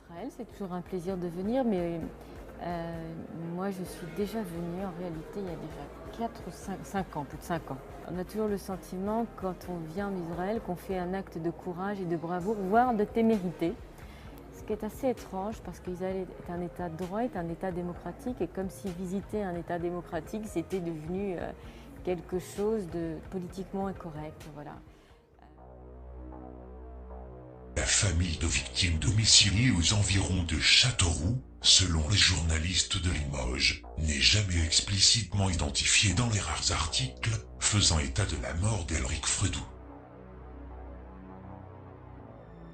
Israël, c'est toujours un plaisir de venir, mais moi je suis déjà venue en réalité il y a déjà 4 ou 5 ans, plus de 5 ans. On a toujours le sentiment quand on vient en Israël qu'on fait un acte de courage et de bravoure, voire de témérité. Ce qui est assez étrange parce qu'Israël est un État de droit, est un État démocratique et comme si visiter un État démocratique c'était devenu quelque chose de politiquement incorrect. Voilà. La famille de victimes domiciliées aux environs de Châteauroux, selon les journalistes de Limoges, n'est jamais explicitement identifiée dans les rares articles faisant état de la mort d'Elric Fredoux.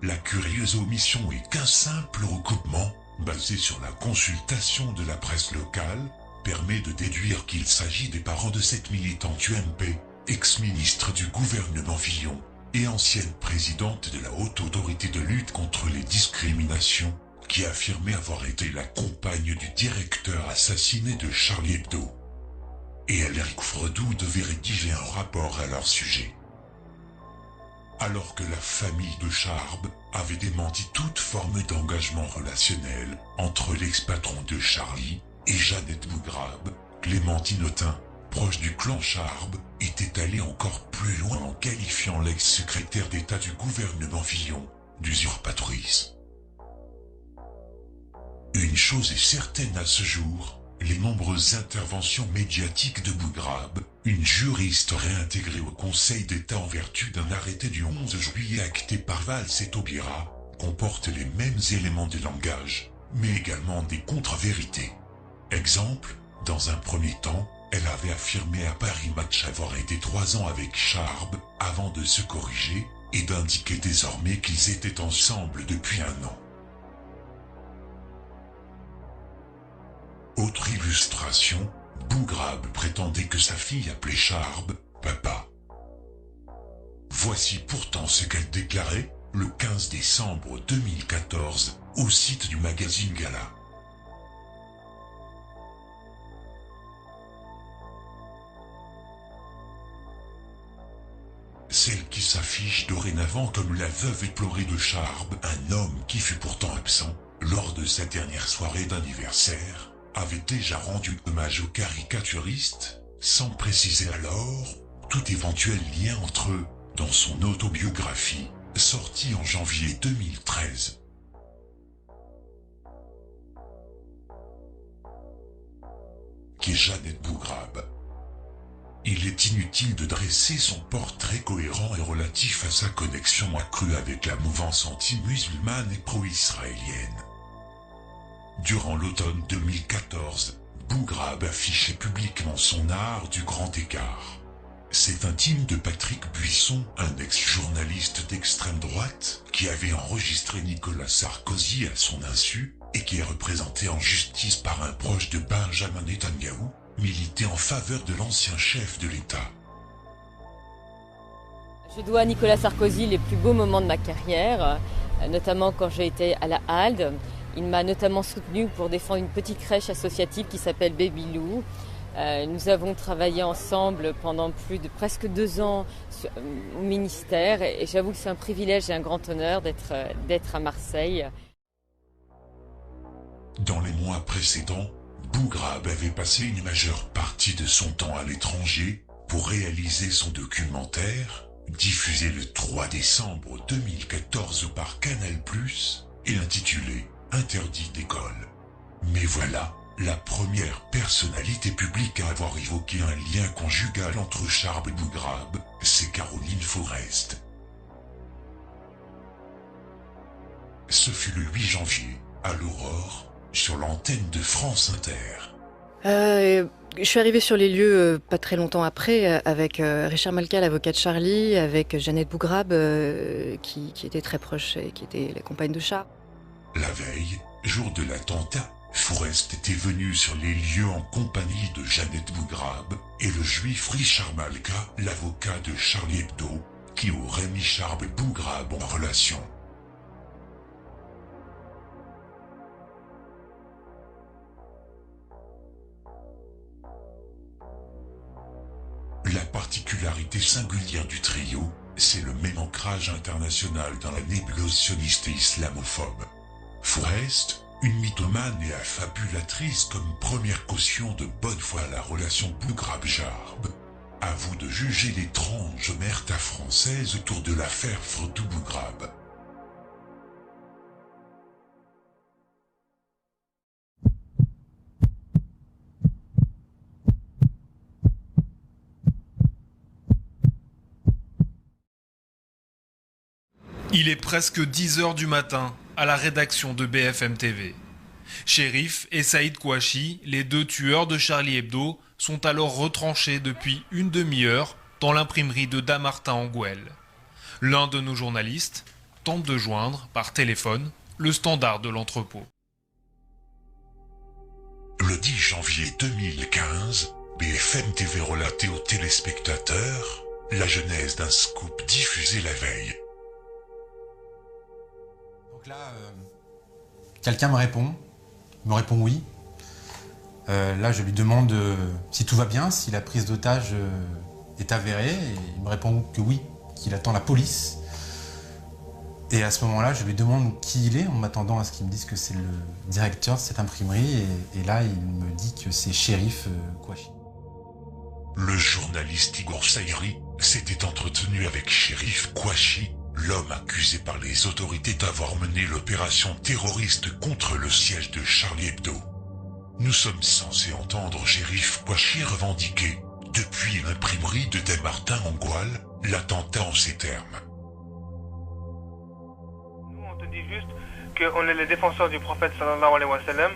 La curieuse omission est qu'un simple recoupement, basé sur la consultation de la presse locale, permet de déduire qu'il s'agit des parents de cette militante UMP, ex-ministre du gouvernement Fillon, et ancienne présidente de la Haute Autorité de lutte contre les discriminations, qui affirmait avoir été la compagne du directeur assassiné de Charlie Hebdo. Et Elric Fredoux devait rédiger un rapport à leur sujet. Alors que la famille de Charb avait démenti toute forme d'engagement relationnel entre l'ex-patron de Charlie et Jeannette Bougrabe, Clémentine Autain, proche du clan Charb, était allée encore plus loin en qualifiant l'ex-secrétaire d'État du gouvernement Fillon d'usurpatrice. Une chose est certaine à ce jour, les nombreuses interventions médiatiques de Bougrabe, une juriste réintégrée au Conseil d'État en vertu d'un arrêté du 11 juillet acté par Valls et Taubira, comportent les mêmes éléments de langage, mais également des contre-vérités. Exemple, dans un premier temps, elle avait affirmé à Paris Match avoir été 3 ans avec Charb, avant de se corriger, et d'indiquer désormais qu'ils étaient ensemble depuis 1 an. Autre illustration, Bougrabe prétendait que sa fille appelait Charb « papa ». Voici pourtant ce qu'elle déclarait, le 15 décembre 2014, au site du magazine Gala. Celle qui s'affiche dorénavant comme la veuve éplorée de Charb, un homme qui fut pourtant absent, lors de sa dernière soirée d'anniversaire, avait déjà rendu hommage au caricaturiste, sans préciser alors tout éventuel lien entre eux, dans son autobiographie, sortie en janvier 2013. Qu'est Jeannette Bougrabe. Il est inutile de dresser son portrait cohérent et relatif à sa connexion accrue avec la mouvance anti-musulmane et pro-israélienne. Durant l'automne 2014, Bougrabe affichait publiquement son art du grand écart. C'est intime de Patrick Buisson, un ex-journaliste d'extrême droite, qui avait enregistré Nicolas Sarkozy à son insu, et qui est représenté en justice par un proche de Benjamin Netanyahou, milité en faveur de l'ancien chef de l'État. Je dois à Nicolas Sarkozy les plus beaux moments de ma carrière, notamment quand j'ai été à la HALD. Il m'a notamment soutenu pour défendre une petite crèche associative qui s'appelle Baby Lou. Nous avons travaillé ensemble pendant plus de presque 2 ans au ministère et j'avoue que c'est un privilège et un grand honneur d'être à Marseille. Dans les mois précédents, Bougrabe avait passé une majeure partie de son temps à l'étranger pour réaliser son documentaire, diffusé le 3 décembre 2014 par Canal+, et intitulé « Interdit d'école ». Mais voilà, la première personnalité publique à avoir évoqué un lien conjugal entre Charb et Bougrabe, c'est Caroline Forest. Ce fut le 8 janvier, à l'Aurore, sur l'antenne de France Inter. Je suis arrivée sur les lieux pas très longtemps après avec Richard Malka, l'avocat de Charlie, avec Jeannette Bougrabe qui était très proche et qui était la compagne de Charles. La veille, jour de l'attentat, Forest était venu sur les lieux en compagnie de Jeannette Bougrabe et le juif Richard Malka, l'avocat de Charlie Hebdo, qui aurait mis Charb et Bougrabe en relation. La particularité singulière du trio, c'est le même ancrage international dans la nébuleuse sioniste et islamophobe. Forrest, une mythomane et affabulatrice comme première caution de bonne foi à la relation Bougrab-Jarb. À vous de juger l'étrange omerta française autour de l'affaire Fredou Bougrab. Il est presque 10h du matin à la rédaction de BFM TV. Chérif et Saïd Kouachi, les deux tueurs de Charlie Hebdo, sont alors retranchés depuis une demi-heure dans l'imprimerie de Dammartin-en-Goële. L'un de nos journalistes tente de joindre par téléphone le standard de l'entrepôt. Le 10 janvier 2015, BFM TV relatait aux téléspectateurs la genèse d'un scoop diffusé la veille. Donc là, quelqu'un me répond oui. Là, je lui demande si tout va bien, si la prise d'otage est avérée. Et il me répond que oui, qu'il attend la police. Et à ce moment-là, je lui demande qui il est, en m'attendant à ce qu'il me dise que c'est le directeur de cette imprimerie. Et là, il me dit que c'est Chérif Kouachi. Le journaliste Igor Saïri s'était entretenu avec Chérif Kouachi, l'homme accusé par les autorités d'avoir mené l'opération terroriste contre le siège de Charlie Hebdo. Nous sommes censés entendre Chérif Kouachi revendiquer, depuis l'imprimerie de Dammartin-en-Goële, l'attentat en ces termes. Nous, on te dit juste qu'on est les défenseurs du prophète sallallahu alayhi wa sallam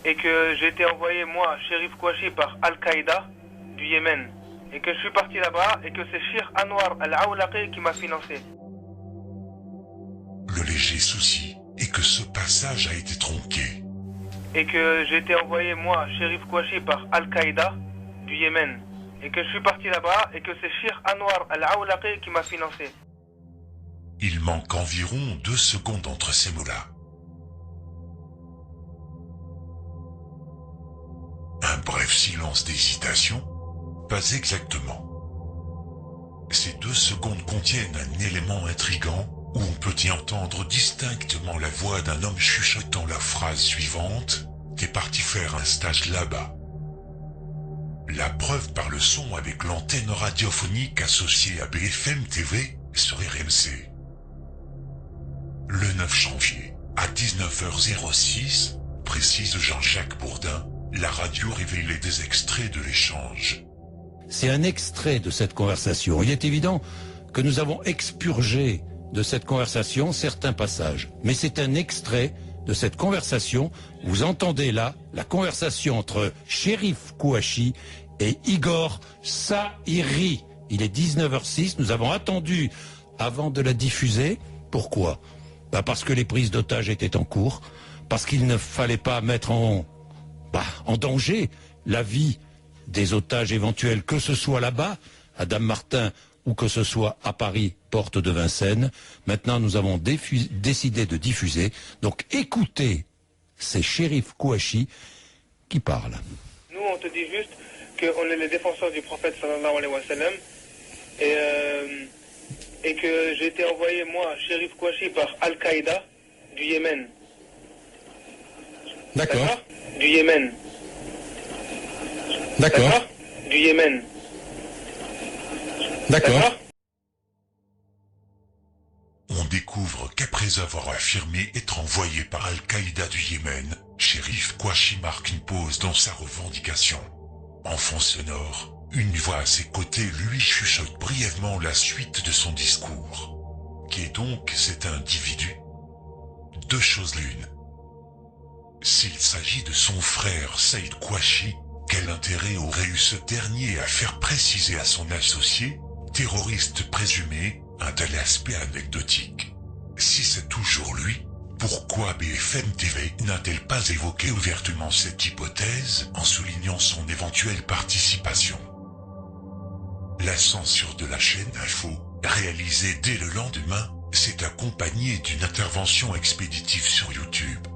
et que j'ai été envoyé, moi, Chérif Kouachi, par Al-Qaïda du Yémen. Et que je suis parti là-bas et que c'est Cheikh Anwar Al-Awlaqi qui m'a financé. Le léger souci est que ce passage a été tronqué. Et que j'ai été envoyé, moi, Chérif Kouachi, par Al-Qaïda du Yémen. Et que je suis parti là-bas et que c'est Cheikh Anwar Al-Awlaqi qui m'a financé. Il manque environ 2 secondes entre ces mots-là. Un bref silence d'hésitation. Pas exactement. Ces 2 secondes contiennent un élément intrigant où on peut y entendre distinctement la voix d'un homme chuchotant la phrase suivante « T'es parti faire un stage là-bas ». La preuve par le son avec l'antenne radiophonique associée à BFM TV sur RMC. Le 9 janvier, à 19h06, précise Jean-Jacques Bourdin, la radio révélait des extraits de l'échange. C'est un extrait de cette conversation. Il est évident que nous avons expurgé de cette conversation certains passages. Mais c'est un extrait de cette conversation. Vous entendez là la conversation entre Chérif Kouachi et Igor Saïri. Il est 19h06. Nous avons attendu avant de la diffuser. Pourquoi ? Parce que les prises d'otages étaient en cours. Parce qu'il ne fallait pas mettre en danger la vie des otages éventuels, que ce soit là-bas, à Dammartin, ou que ce soit à Paris, porte de Vincennes. Maintenant, nous avons décidé de diffuser. Donc, écoutez, c'est Chérif Kouachi qui parle. Nous, on te dit juste qu'on est les défenseurs du prophète sallallahu alayhi wa sallam et que j'ai été envoyé, moi, Chérif Kouachi, par Al-Qaïda du Yémen. D'accord. Du Yémen. D'accord. Du Yémen. D'accord. On découvre qu'après avoir affirmé être envoyé par Al-Qaïda du Yémen, Chérif Kouachi marque une pause dans sa revendication. En fond sonore, une voix à ses côtés lui chuchote brièvement la suite de son discours. Qui est donc cet individu ? 2 choses l'une. S'il s'agit de son frère Saïd Kouachi, quel intérêt aurait eu ce dernier à faire préciser à son associé, terroriste présumé, un tel aspect anecdotique? Si c'est toujours lui, pourquoi BFM TV n'a-t-elle pas évoqué ouvertement cette hypothèse en soulignant son éventuelle participation? La censure de la chaîne Info, réalisée dès le lendemain, s'est accompagnée d'une intervention expéditive sur YouTube.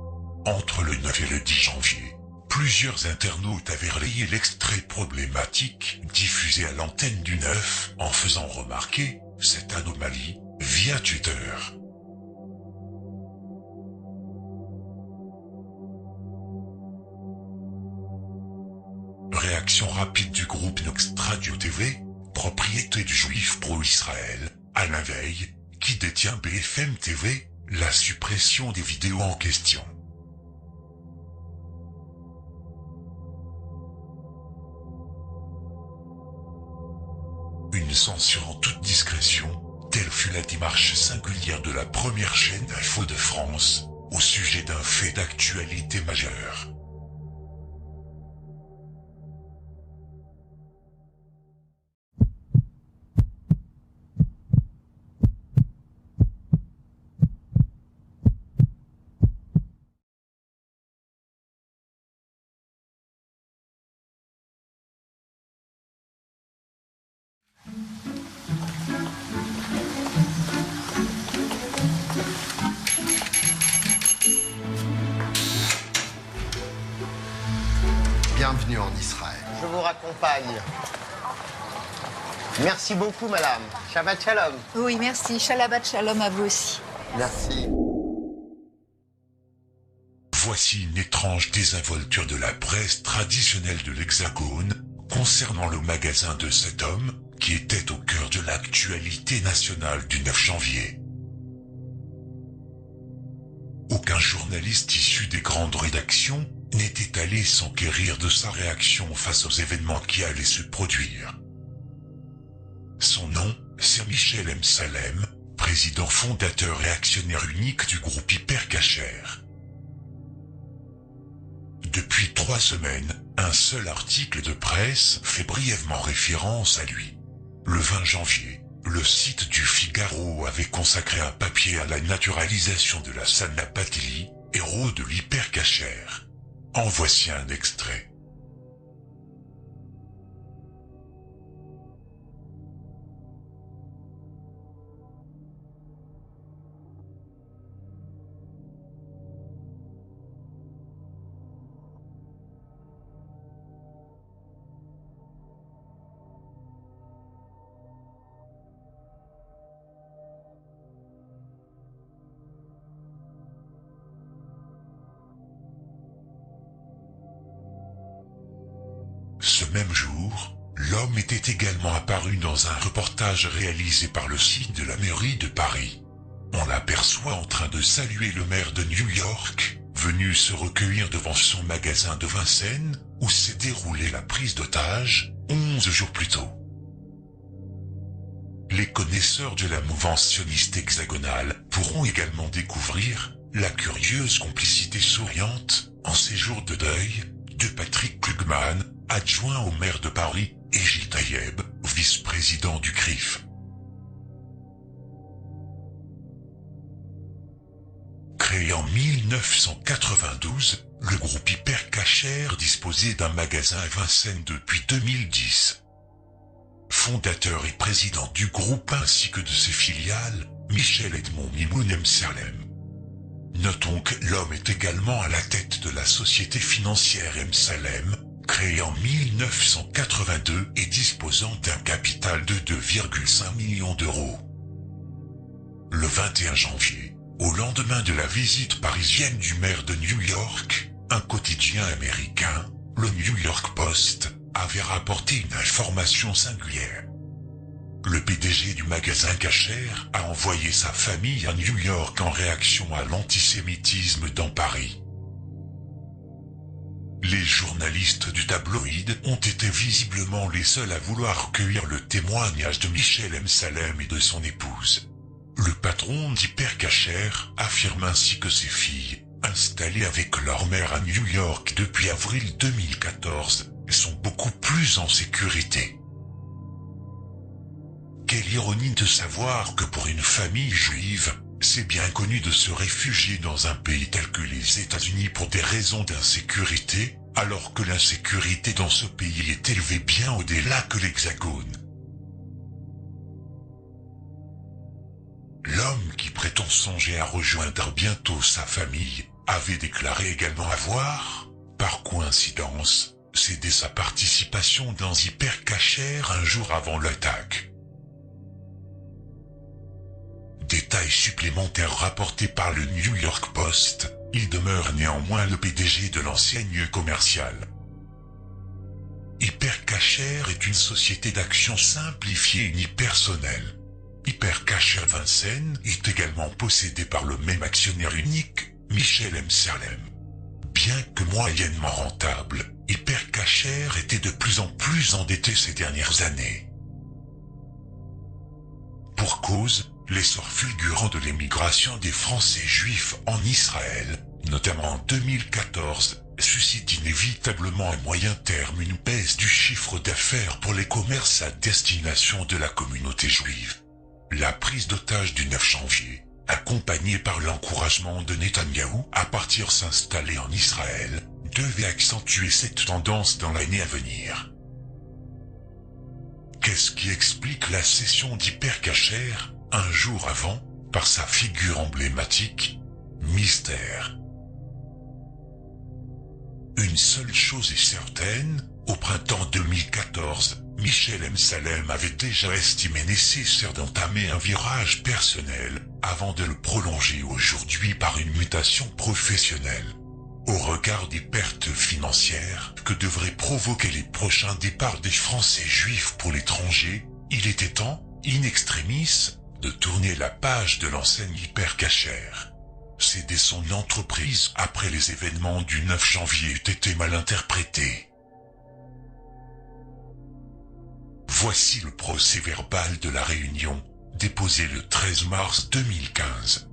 Entre le 9 et le 10 janvier, plusieurs internautes avaient relayé l'extrait problématique diffusé à l'antenne du 9 en faisant remarquer cette anomalie via Twitter. l'acquisition rapide du groupe Nox Radio TV, propriété du juif pro-Israël, Alain Veil, qui détient BFM TV, la suppression des vidéos en question. Une censure en toute discrétion, telle fut la démarche singulière de la première chaîne Info de France, au sujet d'un fait d'actualité majeure. Bienvenue en Israël. Je vous raccompagne. Merci beaucoup, madame. Shabbat shalom. Oui, merci. Shabbat shalom à vous aussi. Merci. Voici une étrange désinvolture de la presse traditionnelle de l'Hexagone concernant le magasin de cet homme qui était au cœur de l'actualité nationale du 9 janvier. Aucun journaliste issu des grandes rédactions n'était allé s'enquérir de sa réaction face aux événements qui allaient se produire. Son nom, c'est Michel M. Salem, président fondateur et actionnaire unique du groupe Hyper Cacher. Depuis 3 semaines, un seul article de presse fait brièvement référence à lui. Le 20 janvier, le site du Figaro avait consacré un papier à la naturalisation de la Sanna Patili, héros de l'Hyper Cacher. En voici un extrait. Ce même jour, l'homme était également apparu dans un reportage réalisé par le site de la mairie de Paris. On l'aperçoit en train de saluer le maire de New York, venu se recueillir devant son magasin de Vincennes, où s'est déroulée la prise d'otage, 11 jours plus tôt. Les connaisseurs de la mouvance sioniste hexagonale pourront également découvrir la curieuse complicité souriante, en ces jours de deuil, de Patrick Klugman, adjoint au maire de Paris, et Gilles Taïeb, vice-président du CRIF. Créé en 1992, le groupe Hyper Cacher disposait d'un magasin à Vincennes depuis 2010. Fondateur et président du groupe ainsi que de ses filiales, Michel Edmond Mimoun M. Salem. Notons que l'homme est également à la tête de la société financière M. Salem, créée en 1982 et disposant d'un capital de 2,5 millions d'euros. Le 21 janvier, au lendemain de la visite parisienne du maire de New York, un quotidien américain, le New York Post, avait rapporté une information singulière. Le PDG du magasin Cacher a envoyé sa famille à New York en réaction à l'antisémitisme dans Paris. Les journalistes du tabloïd ont été visiblement les seuls à vouloir recueillir le témoignage de Michel M. Salem et de son épouse. Le patron d'Hyper Cacher affirme ainsi que ses filles, installées avec leur mère à New York depuis avril 2014, sont beaucoup plus en sécurité. Quelle ironie de savoir que pour une famille juive, c'est bien connu de se réfugier dans un pays tel que les États-Unis pour des raisons d'insécurité, alors que l'insécurité dans ce pays est élevée bien au-delà que l'Hexagone. L'homme qui prétend songer à rejoindre bientôt sa famille avait déclaré également avoir, par coïncidence, cédé sa participation dans Hyper Cacher un jour avant l'attaque. Détail supplémentaire rapporté par le New York Post, il demeure néanmoins le PDG de l'enseigne commerciale. Hyper Hypercacher est une société d'action simplifiée unipersonnelle. Hypercacher Vincennes est également possédé par le même actionnaire unique, Michel M. Salem. Bien que moyennement rentable, Hypercacher était de plus en plus endetté ces dernières années. Pour cause, l'essor fulgurant de l'émigration des Français juifs en Israël, notamment en 2014, suscite inévitablement à moyen terme une baisse du chiffre d'affaires pour les commerces à destination de la communauté juive. La prise d'otage du 9 janvier, accompagnée par l'encouragement de Netanyahou à partir s'installer en Israël, devait accentuer cette tendance dans l'année à venir. Qu'est-ce qui explique la cession d'Hypercacher un jour avant, par sa figure emblématique? Mystère. Une seule chose est certaine, au printemps 2014, Michel M. Salem avait déjà estimé nécessaire d'entamer un virage personnel, avant de le prolonger aujourd'hui par une mutation professionnelle. Au regard des pertes financières que devraient provoquer les prochains départs des Français juifs pour l'étranger, il était temps, in extremis, de tourner la page de l'enseigne Hypercacher. Céder son entreprise après les événements du 9 janvier eût été mal interprété. Voici le procès-verbal de la réunion, déposé le 13 mars 2015.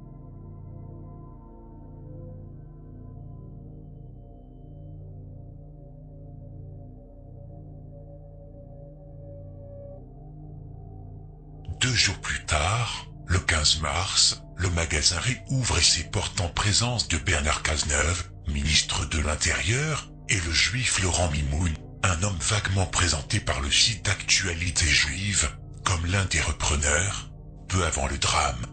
Deux jours plus tard, le 15 mars, le magasin réouvre ses portes en présence de Bernard Cazeneuve, ministre de l'Intérieur, et le juif Laurent Mimoun, un homme vaguement présenté par le site d'actualité juive, comme l'un des repreneurs, peu avant le drame.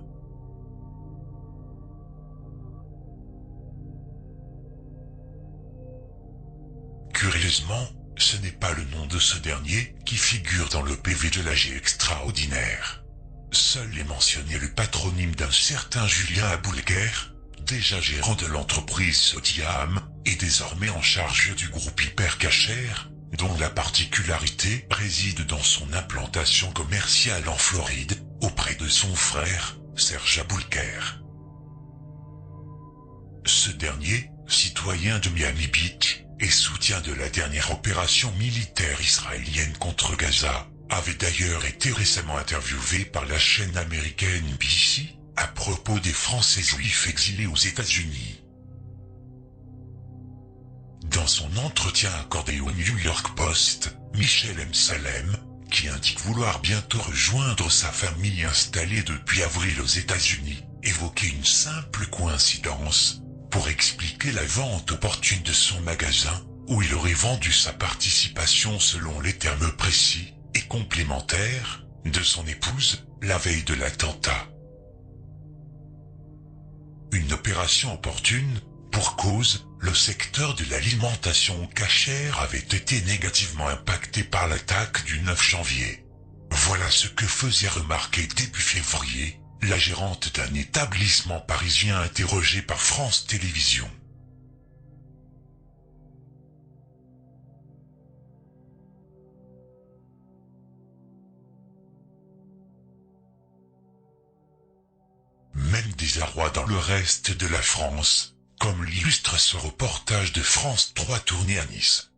Curieusement, ce n'est pas le nom de ce dernier qui figure dans le PV de l'AG extraordinaire. Seul est mentionné le patronyme d'un certain Julien Aboulker, déjà gérant de l'entreprise Sodiam, et désormais en charge du groupe Hypercacher, dont la particularité réside dans son implantation commerciale en Floride, auprès de son frère, Serge Aboulker. Ce dernier, citoyen de Miami Beach, et soutien de la dernière opération militaire israélienne contre Gaza, avait d'ailleurs été récemment interviewé par la chaîne américaine NBC à propos des Français juifs exilés aux États-Unis. Dans son entretien accordé au New York Post, Michel M. Salem, qui indique vouloir bientôt rejoindre sa famille installée depuis avril aux États-Unis, évoquait une simple coïncidence pour expliquer la vente opportune de son magasin, où il aurait vendu sa participation selon les termes précis et complémentaires de son épouse la veille de l'attentat. Une opération opportune, pour cause, le secteur de l'alimentation cachère avait été négativement impacté par l'attaque du 9 janvier. Voilà ce que faisait remarquer début février la gérante d'un établissement parisien interrogée par France Télévisions. Même désarroi dans le reste de la France, comme l'illustre ce reportage de France 3 tourné à Nice.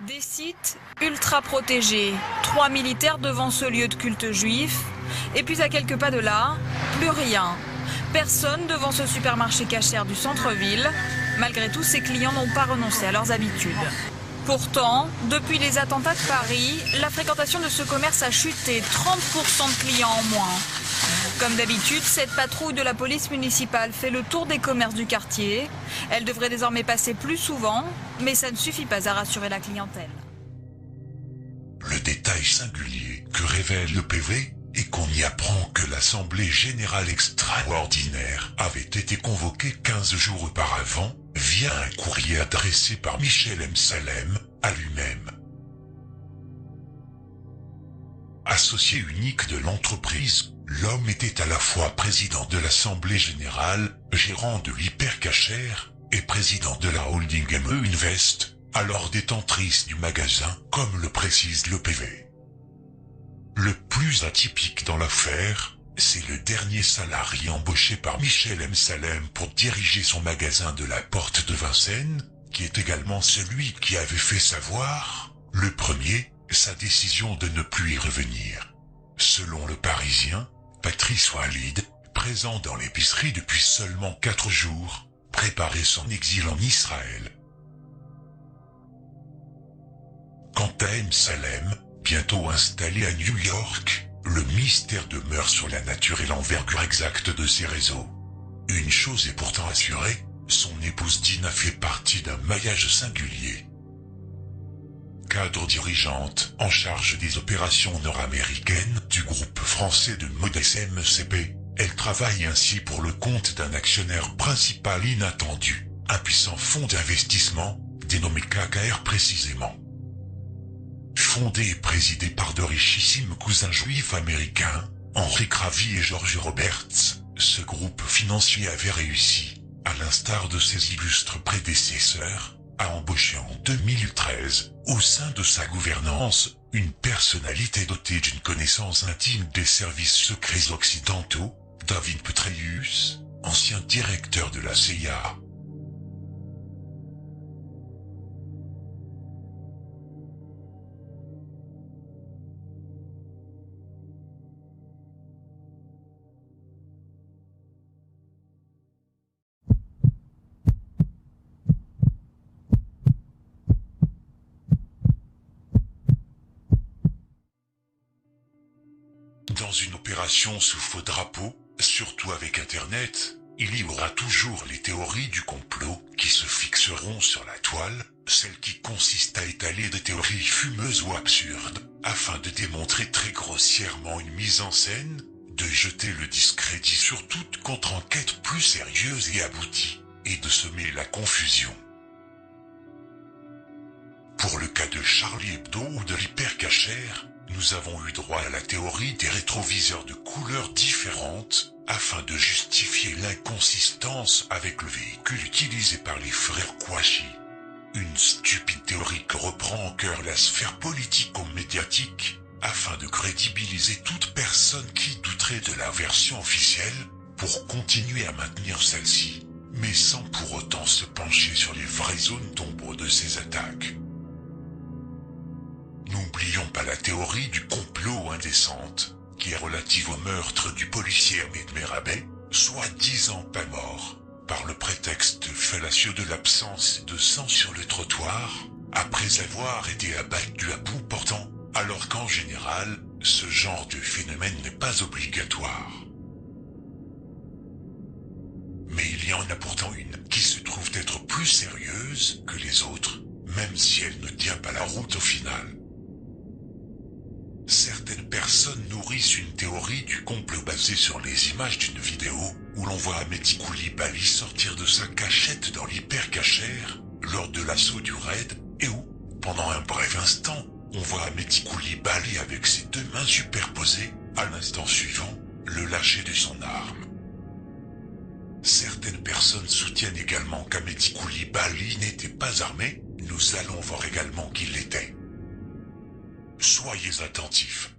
Des sites ultra protégés, 3 militaires devant ce lieu de culte juif, et puis à quelques pas de là, plus rien. Personne devant ce supermarché cachère du centre-ville. Malgré tout, ces clients n'ont pas renoncé à leurs habitudes. Pourtant, depuis les attentats de Paris, la fréquentation de ce commerce a chuté, 30% de clients en moins. Comme d'habitude, cette patrouille de la police municipale fait le tour des commerces du quartier. Elle devrait désormais passer plus souvent, mais ça ne suffit pas à rassurer la clientèle. Le détail singulier que révèle le PV est qu'on y apprend que l'Assemblée Générale Extraordinaire avait été convoquée 15 jours auparavant via un courrier adressé par Michel M. Salem à lui-même. Associé unique de l'entreprise, l'homme était à la fois président de l'Assemblée Générale, gérant de l'Hypercacher, et président de la holding ME Invest, alors détentrice du magasin, comme le précise le PV. Le plus atypique dans l'affaire, c'est le dernier salarié embauché par Michel M. Salem pour diriger son magasin de la Porte de Vincennes, qui est également celui qui avait fait savoir, le premier, sa décision de ne plus y revenir. Selon le Parisien, Patrice Walid, présent dans l'épicerie depuis seulement 4 jours, préparait son exil en Israël. Quant à M. Salem, bientôt installé à New York, le mystère demeure sur la nature et l'envergure exacte de ses réseaux. Une chose est pourtant assurée, son épouse Dina fait partie d'un maillage singulier. Cadre dirigeante en charge des opérations nord-américaines du groupe français de mode SMCP, elle travaille ainsi pour le compte d'un actionnaire principal inattendu, un puissant fonds d'investissement, dénommé KKR précisément. Fondé et présidé par de richissimes cousins juifs américains, Henry Cravy et George Roberts, ce groupe financier avait réussi, à l'instar de ses illustres prédécesseurs, à embaucher en 2013, au sein de sa gouvernance, une personnalité dotée d'une connaissance intime des services secrets occidentaux, David Petraeus, ancien directeur de la CIA. Dans une opération sous faux drapeau, surtout avec Internet, il y aura toujours les théories du complot qui se fixeront sur la toile, celles qui consistent à étaler des théories fumeuses ou absurdes, afin de démontrer très grossièrement une mise en scène, de jeter le discrédit sur toute contre-enquête plus sérieuse et aboutie, et de semer la confusion. Pour le cas de Charlie Hebdo ou de l'hypercachère, nous avons eu droit à la théorie des rétroviseurs de couleurs différentes, afin de justifier l'inconsistance avec le véhicule utilisé par les frères Kouachi. Une stupide théorie que reprend en cœur la sphère politico-médiatique, afin de crédibiliser toute personne qui douterait de la version officielle, pour continuer à maintenir celle-ci, mais sans pour autant se pencher sur les vraies zones d'ombre de ces attaques. N'oublions pas la théorie du complot indécente, qui est relative au meurtre du policier Ahmed Merabet, soi-disant pas mort, par le prétexte fallacieux de l'absence de sang sur le trottoir, après avoir été abattu à bout portant, alors qu'en général, ce genre de phénomène n'est pas obligatoire. Mais il y en a pourtant une qui se trouve être plus sérieuse que les autres, même si elle ne tient pas la route au final. Certaines personnes nourrissent une théorie du complot basée sur les images d'une vidéo où l'on voit Mehdi Koulibaly sortir de sa cachette dans l'hypercachère lors de l'assaut du raid et où, pendant un bref instant, on voit Mehdi Koulibaly avec ses 2 mains superposées, à l'instant suivant, le lâcher de son arme. Certaines personnes soutiennent également qu'Mehdi Koulibaly n'était pas armé, nous allons voir également qu'il l'était. Soyez attentifs.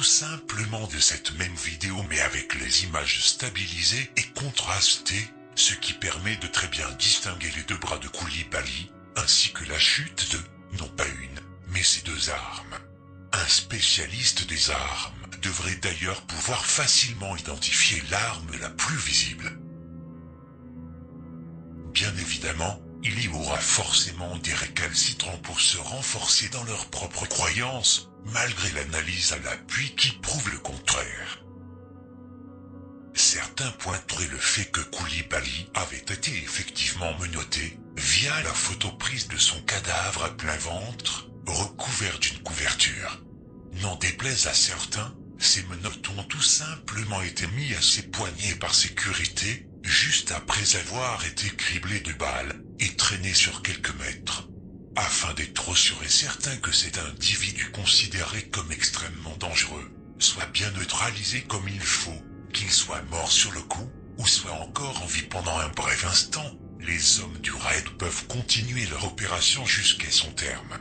tout simplement de cette même vidéo mais avec les images stabilisées et contrastées, ce qui permet de très bien distinguer les deux bras de Koulibaly, ainsi que la chute de, non pas une, mais ces deux armes. Un spécialiste des armes devrait d'ailleurs pouvoir facilement identifier l'arme la plus visible. Bien évidemment, il y aura forcément des récalcitrants pour se renforcer dans leurs propres croyances, malgré l'analyse à l'appui qui prouve le contraire. Certains pointeraient le fait que Koulibaly avait été effectivement menotté via la photo prise de son cadavre à plein ventre, recouvert d'une couverture. N'en déplaise à certains, ces menottes ont tout simplement été mis à ses poignets par sécurité, juste après avoir été criblés de balles et traînés sur quelques mètres, afin d'être trop sûr et certain que cet individu considéré comme extrêmement dangereux soit bien neutralisé comme il faut, qu'il soit mort sur le coup, ou soit encore en vie pendant un bref instant. Les hommes du raid peuvent continuer leur opération jusqu'à son terme.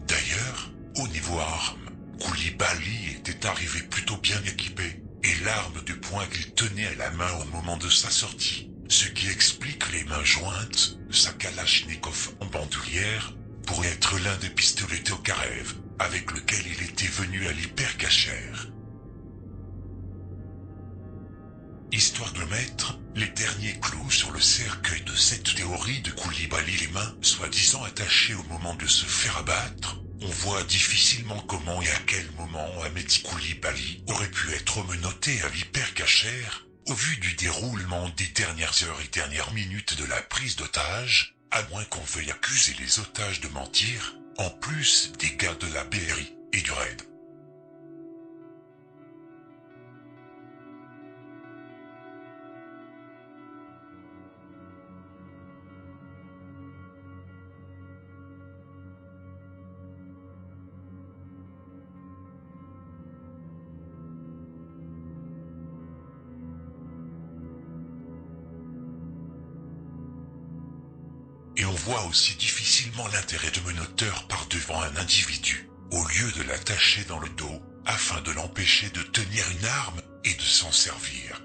D'ailleurs, au niveau armes, Koulibaly était arrivé plutôt bien équipé, et l'arme de poing qu'il tenait à la main au moment de sa sortie, ce qui explique les mains jointes, sa Kalachnikov en bandoulière, pourrait être l'un des pistolets Tokarev, avec lequel il était venu à l'hypercachère. Histoire de mettre les derniers clous sur le cercueil de cette théorie de Koulibaly, les mains soi-disant attachées au moment de se faire abattre, on voit difficilement comment et à quel moment Ahmedi Koulibaly aurait pu être menotté à l'hypercachère, au vu du déroulement des dernières heures et dernières minutes de la prise d'otage, à moins qu'on veuille accuser les otages de mentir, en plus des gars de la BRI et du RAID. Et on voit aussi difficilement l'intérêt de menotteur par devant un individu, au lieu de l'attacher dans le dos, afin de l'empêcher de tenir une arme et de s'en servir.